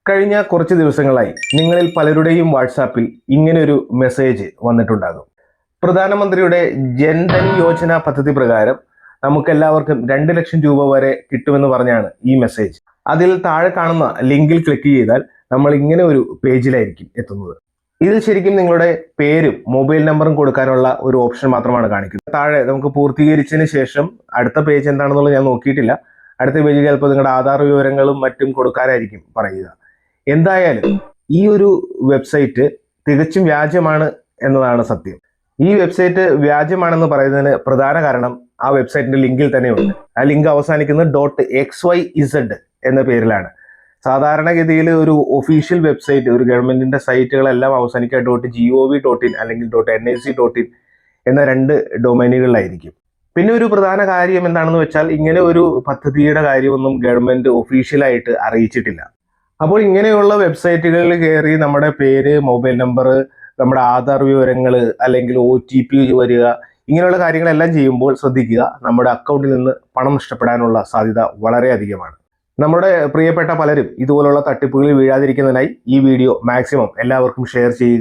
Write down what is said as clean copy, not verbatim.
കഴിഞ്ഞ കുറച്ച് ദിവസങ്ങളായി നിങ്ങളിൽ പലരുടെയും വാട്സാപ്പിൽ ഇങ്ങനെയൊരു മെസ്സേജ് വന്നിട്ടുണ്ടാകും. പ്രധാനമന്ത്രിയുടെ ജൻധൻ യോജന പദ്ധതി പ്രകാരം നമുക്കെല്ലാവർക്കും 2 ലക്ഷം രൂപ വരെ കിട്ടുമെന്ന് പറഞ്ഞാണ് ഈ മെസ്സേജ്. അതിൽ താഴെ കാണുന്ന ലിങ്കിൽ ക്ലിക്ക് ചെയ്താൽ നമ്മൾ ഇങ്ങനെ ഒരു പേജിലായിരിക്കും എത്തുന്നത്. ഇതിൽ ശരിക്കും നിങ്ങളുടെ പേരും മൊബൈൽ നമ്പറും കൊടുക്കാനുള്ള ഒരു ഓപ്ഷൻ മാത്രമാണ് കാണിക്കുന്നത്. താഴെ നമുക്ക് പൂർത്തീകരിച്ചതിന് ശേഷം അടുത്ത പേജ് എന്താണെന്നുള്ളത് ഞാൻ നോക്കിയിട്ടില്ല. അടുത്ത പേജിൽ ചിലപ്പോൾ നിങ്ങളുടെ ആധാർ വിവരങ്ങളും മറ്റും കൊടുക്കാനായിരിക്കും പറയുക. എന്തായാലും ഈ ഒരു വെബ്സൈറ്റ് തികച്ചും വ്യാജമാണ് എന്നതാണ് സത്യം. ഈ വെബ്സൈറ്റ് വ്യാജമാണെന്ന് പറയുന്നതിന് പ്രധാന കാരണം ആ വെബ്സൈറ്റിന്റെ ലിങ്കിൽ തന്നെയുണ്ട്. ആ ലിങ്ക് അവസാനിക്കുന്നത് .xyz എന്ന പേരിലാണ്. സാധാരണഗതിയിൽ ഒരു ഒഫീഷ്യൽ വെബ്സൈറ്റ്, ഒരു ഗവൺമെന്റിന്റെ സൈറ്റുകളെല്ലാം അവസാനിക്കുക .gov.in അല്ലെങ്കിൽ .nic.in എന്ന 2 ഡൊമൈനുകളിലായിരിക്കും. പിന്നെ ഒരു പ്രധാന കാര്യം എന്താണെന്ന് വെച്ചാൽ, ഇങ്ങനെ ഒരു പദ്ധതിയുടെ കാര്യമൊന്നും ഗവൺമെന്റ് ഒഫീഷ്യലായിട്ട് അറിയിച്ചിട്ടില്ല. അപ്പോൾ ഇങ്ങനെയുള്ള വെബ്സൈറ്റുകളിൽ കയറി നമ്മുടെ പേര്, മൊബൈൽ നമ്പർ, നമ്മുടെ ആധാർ വിവരങ്ങൾ അല്ലെങ്കിൽ OTP വരിക, ഇങ്ങനെയുള്ള കാര്യങ്ങളെല്ലാം ചെയ്യുമ്പോൾ ശ്രദ്ധിക്കുക, നമ്മുടെ അക്കൗണ്ടിൽ നിന്ന് പണം നഷ്ടപ്പെടാനുള്ള സാധ്യത വളരെ അധികമാണ്. നമ്മുടെ പ്രിയപ്പെട്ട പലരും ഇതുപോലുള്ള തട്ടിപ്പുകളിൽ വീഴാതിരിക്കുന്നതിനായി ഈ വീഡിയോ മാക്സിമം എല്ലാവർക്കും ഷെയർ ചെയ്യുക.